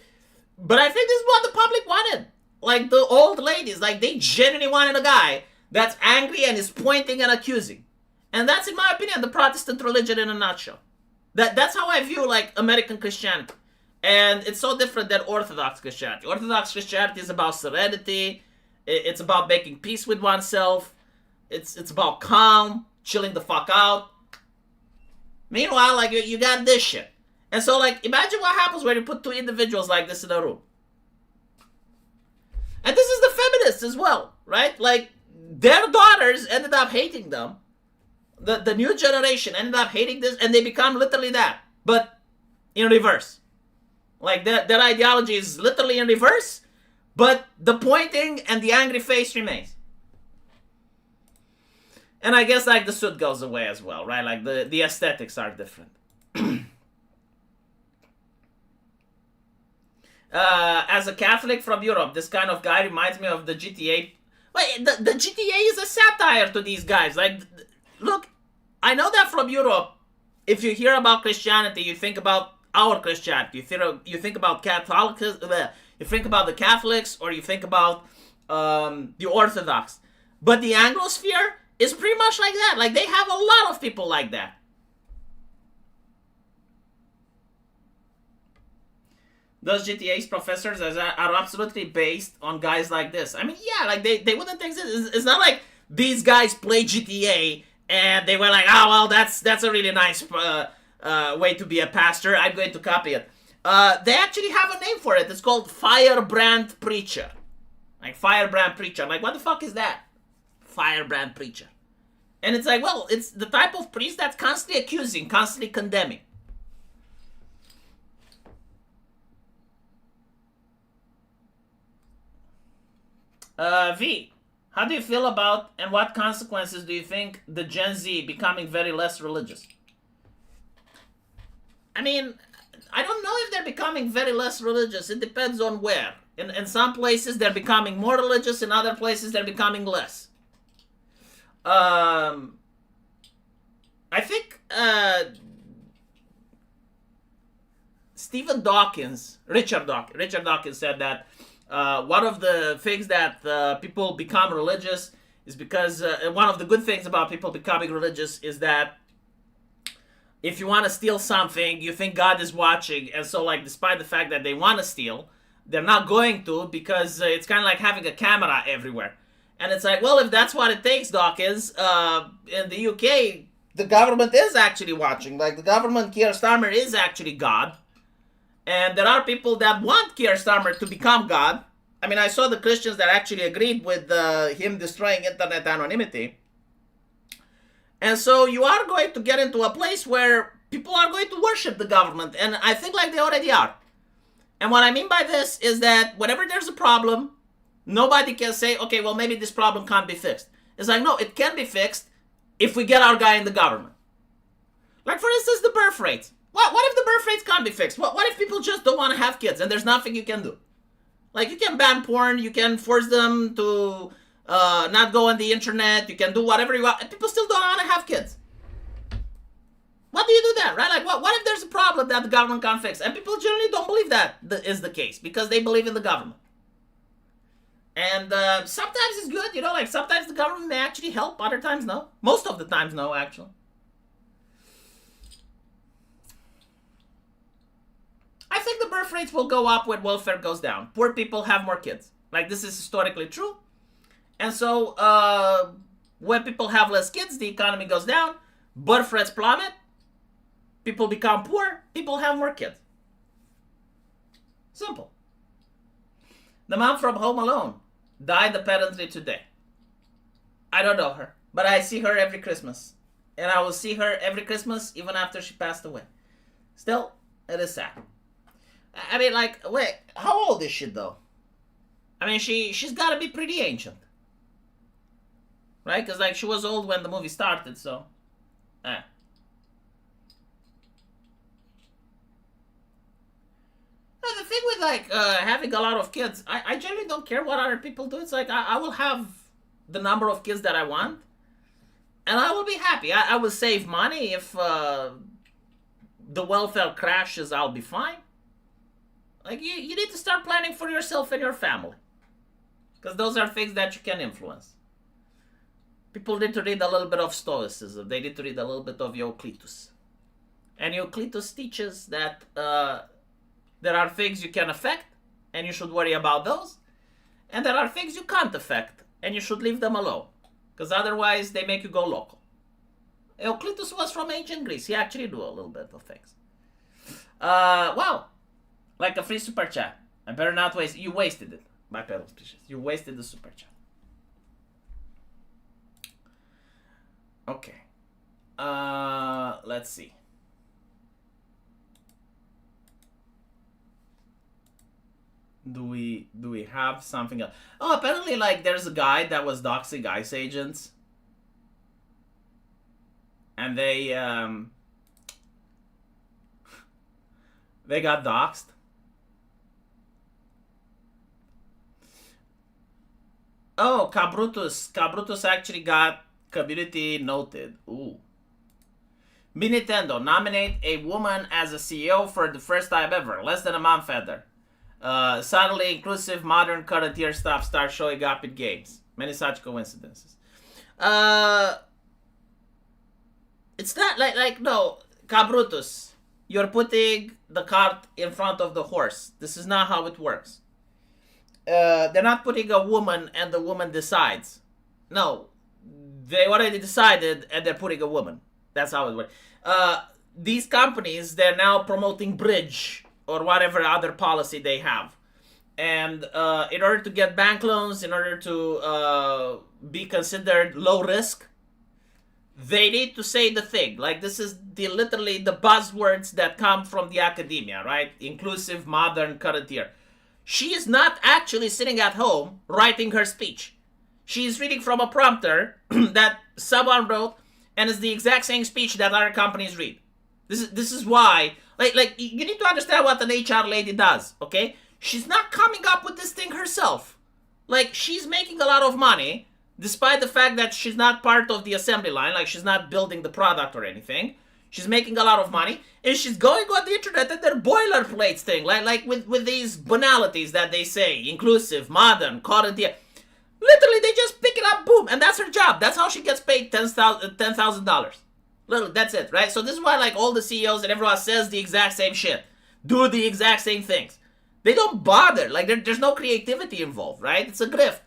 But I think this is what the public wanted. Like the old ladies, like they genuinely wanted a guy that's angry and is pointing and accusing. And that's, in my opinion, the Protestant religion in a nutshell. That's how I view like American Christianity. And it's so different than Orthodox Christianity. Orthodox Christianity is about serenity. It's about making peace with oneself. It's about calm, chilling the fuck out. Meanwhile, like you got this shit. And so like imagine what happens when you put two individuals like this in a room. And this is the feminists as well, right? Like their daughters ended up hating them. The new generation ended up hating this, and they become literally that, but in reverse. Like their ideology is literally in reverse, but the pointing and the angry face remains. And I guess like the suit goes away as well, right? Like the aesthetics are different. As a Catholic from Europe, this kind of guy reminds me of the GTA. Wait, the GTA is a satire to these guys. Like, look, I know that from Europe, if you hear about Christianity, you think about our Christianity. You think about Catholicism, you think about the Catholics, or you think about the Orthodox. But the Anglosphere is pretty much like that. Like, they have a lot of people like that. Those GTA's professors are absolutely based on guys like this. I mean, yeah, like they wouldn't exist. It's not like these guys play GTA and they were like, oh, well, that's a really nice way to be a pastor. I'm going to copy it. They actually have a name for it. It's called Firebrand Preacher. Like, Firebrand Preacher. Like, what the fuck is that? Firebrand Preacher. And it's like, well, it's the type of priest that's constantly accusing, constantly condemning. V, how do you feel about and what consequences do you think the Gen Z becoming very less religious? I mean, I don't know if they're becoming very less religious. It depends on where. In some places, they're becoming more religious. In other places, they're becoming less. I think Richard Dawkins said that one of the things that people become religious is because one of the good things about people becoming religious is that if you want to steal something, you think God is watching, and so like despite the fact that they want to steal, they're not going to because it's kind of like having a camera everywhere. And it's like, well, if that's what it takes, Dawkins, in the UK, the government is actually watching. Like the government, Keir Starmer is actually God. And there are people that want Keir Starmer to become God. I mean, I saw the Christians that actually agreed with him destroying internet anonymity. And so you are going to get into a place where people are going to worship the government. And I think like they already are. And what I mean by this is that whenever there's a problem, nobody can say, okay, well, maybe this problem can't be fixed. It's like, no, it can be fixed if we get our guy in the government. Like, for instance, the birth rate. What if the birth rates can't be fixed? What if people just don't want to have kids and there's nothing you can do? Like, you can ban porn, you can force them to not go on the internet, you can do whatever you want, and people still don't want to have kids. What do you do then, right? Like, what if there's a problem that the government can't fix? And people generally don't believe that is the case because they believe in the government. And sometimes it's good, you know, like sometimes the government may actually help, other times no. Most of the times no, actually. I think the birth rates will go up when welfare goes down. Poor people have more kids. Like, this is historically true. And so, when people have less kids, the economy goes down, birth rates plummet, people become poor, people have more kids. Simple. The mom from Home Alone died apparently today. I don't know her, but I see her every Christmas. And I will see her every Christmas even after she passed away. Still, it is sad. I mean, like, wait, how old is she though? I mean, she's got to be pretty ancient. Right? Because, like, she was old when the movie started, so... The thing with, like, having a lot of kids, I generally don't care what other people do. It's like, I will have the number of kids that I want, and I will be happy. I will save money. If the welfare crashes, I'll be fine. Like, you need to start planning for yourself and your family. Because those are things that you can influence. People need to read a little bit of Stoicism. They need to read a little bit of Euclitus. And Euclitus teaches that there are things you can affect, and you should worry about those. And there are things you can't affect, and you should leave them alone. Because otherwise, they make you go local. Euclitus was from ancient Greece. He actually knew a little bit of things. Wow. Like a free super chat. I better not waste. You wasted it, my fellow species. You wasted the super chat. Okay. Let's see. Do we have something else? Oh, apparently, like, there's a guy that was doxing ICE agents. And they got doxed. Oh, Cabrutus actually got community noted. Ooh. Mi Nintendo nominate a woman as a CEO for the first time ever. Less than a month after. Subtly inclusive, modern, current year stuff starts showing up in games. Many such coincidences. It's not like no, Cabrutus. You're putting the cart in front of the horse. This is not how it works. They're not putting a woman and the woman decides. No, they already decided and they're putting a woman. That's how it works. These companies, they're now promoting bridge or whatever other policy they have. And in order to get bank loans, in order to be considered low risk, they need to say the thing. Like, this is literally the buzzwords that come from the academia, right? Inclusive, modern, current year. She is not actually sitting at home writing her speech. She is reading from a prompter that someone wrote, and it's the exact same speech that other companies read. This is why, like you need to understand what an HR lady does, okay? She's not coming up with this thing herself. Like, she's making a lot of money, despite the fact that she's not part of the assembly line, like she's not building the product or anything. She's making a lot of money, and she's going on the internet and their boilerplates thing, like with these banalities that they say, inclusive, modern, current year. Literally, they just pick it up, boom, and that's her job. That's how she gets paid $10,000. Literally, that's it, right? So this is why, like, all the CEOs and everyone says the exact same shit, do the exact same things. They don't bother. Like, there's no creativity involved, right? It's a grift.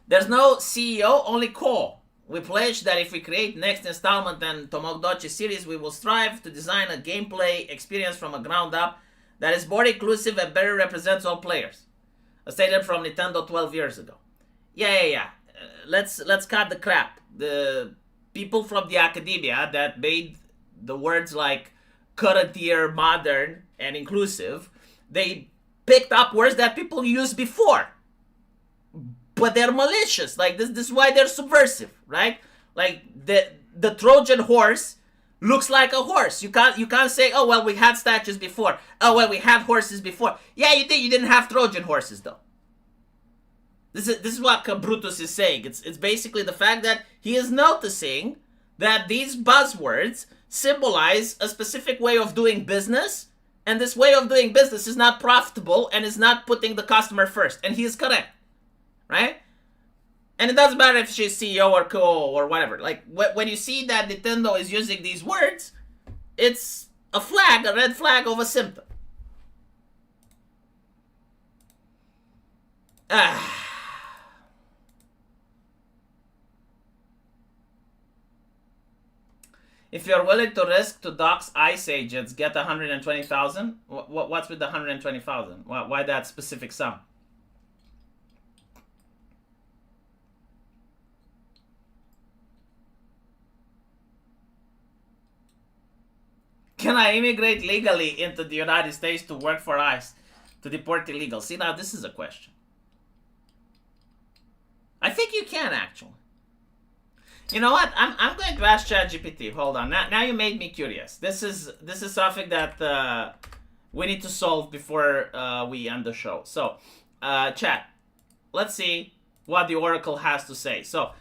There's no CEO, only core. We pledge that if we create next installment in Tomodachi series, we will strive to design a gameplay experience from the ground up that is more inclusive and better represents all players. A statement from Nintendo 12 years ago. Yeah. Let's cut the crap. The people from the academia that made the words like current year, modern, and inclusive, they picked up words that people used before. But they're malicious. Like, this is why they're subversive, right? Like, the Trojan horse looks like a horse. You can't say, oh, well, we had statues before. Oh, well, we had horses before. Yeah, you did. You didn't have Trojan horses, though. This is what Cabrutus is saying. It's basically the fact that he is noticing that these buzzwords symbolize a specific way of doing business, And this way of doing business is not profitable and is not putting the customer first. And he is correct, right? And it doesn't matter if she's CEO or co or whatever. Like, when you see that Nintendo is using these words, it's a flag, a red flag of a symptom. If you're willing to risk to dox ICE agents, get 120,000. What's with the 120,000? Why that specific sum? Can I immigrate legally into the United States to work for ICE to deport illegals? See, now this is a question. I think you can, actually. You know what? I'm going to ask ChatGPT. Hold on. Now you made me curious. This is something that we need to solve before we end the show. So, chat, let's see what the Oracle has to say. So,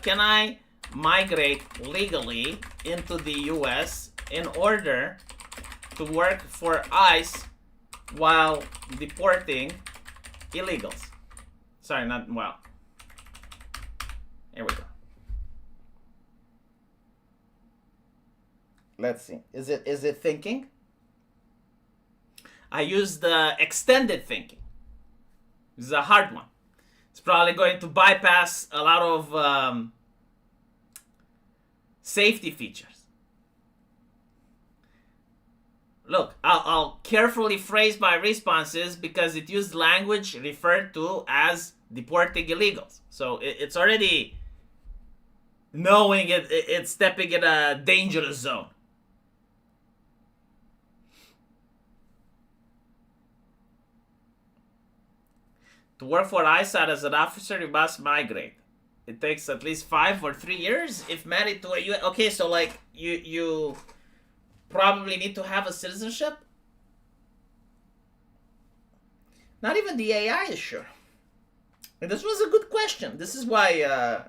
can I migrate legally into the U.S. in order to work for ICE while deporting illegals? Sorry, not well. Here we go. Let's see. Is it thinking? I used the extended thinking. This is a hard one. It's probably going to bypass a lot of safety features. Look, I'll carefully phrase my responses because it used language referred to as deporting illegals. So it's already knowing it's stepping in a dangerous zone. To work for ISAT as an officer, you must migrate. It takes at least 5 or 3 years if married to a U.S. Okay, so like you probably need to have a citizenship. Not even the AI is sure. And this was a good question. This is why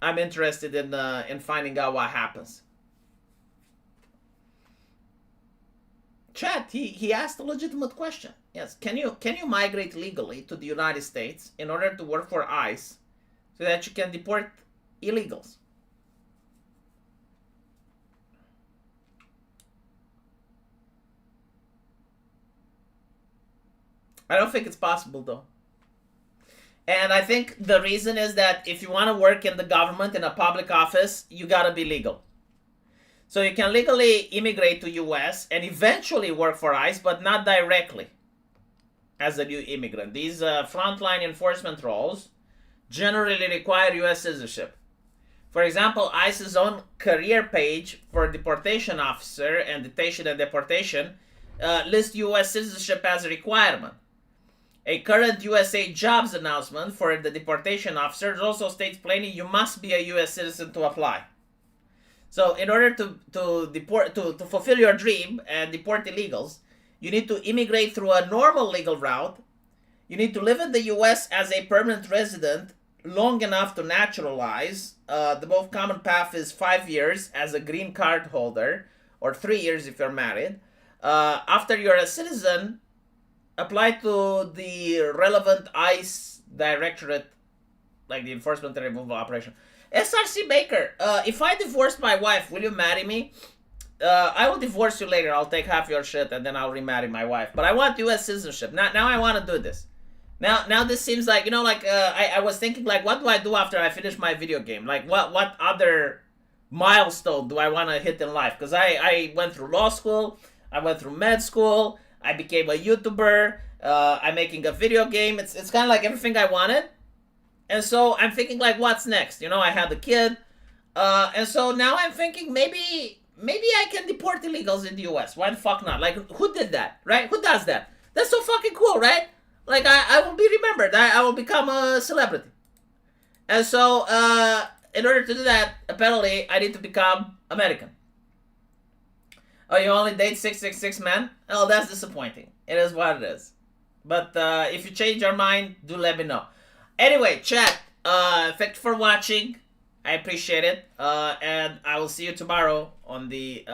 I'm interested in finding out what happens. Chat, he asked a legitimate question. Yes, can you migrate legally to the United States in order to work for ICE so that you can deport illegals? I don't think it's possible though. And I think the reason is that if you want to work in the government in a public office, you gotta be legal. So you can legally immigrate to US and eventually work for ICE, but not directly as a new immigrant. These frontline enforcement roles generally require US citizenship. For example, ICE's own career page for deportation officer and detention and deportation lists US citizenship as a requirement. A current USA jobs announcement for the deportation officers also states plainly you must be a US citizen to apply. So in order to fulfill your dream and deport illegals, you need to immigrate through a normal legal route. You need to live in the US as a permanent resident long enough to naturalize. The most common path is 5 years as a green card holder, or 3 years if you're married. After you're a citizen, apply to the relevant ICE directorate, like the Enforcement and Removal Operation. SRC Baker, if I divorce my wife, will you marry me? I will divorce you later. I'll take half your shit and then I'll remarry my wife. But I want U.S. citizenship. Now I want to do this. Now this seems like, you know, like I was thinking, like, what do I do after I finish my video game? Like, what other milestone do I want to hit in life? Because I went through law school. I went through med school. I became a YouTuber. I'm making a video game. It's kind of like everything I wanted. And so I'm thinking, like, what's next? You know, I had a kid. And so now I'm thinking maybe I can deport illegals in the US. Why the fuck not? Like, who did that, right? Who does that? That's so fucking cool, right? Like, I will be remembered. I will become a celebrity. And so, in order to do that, apparently, I need to become American. Oh, you only date 666 men? Oh, that's disappointing. It is what it is. But if you change your mind, do let me know. Anyway, chat, thank you for watching. I appreciate it. And I will see you tomorrow on the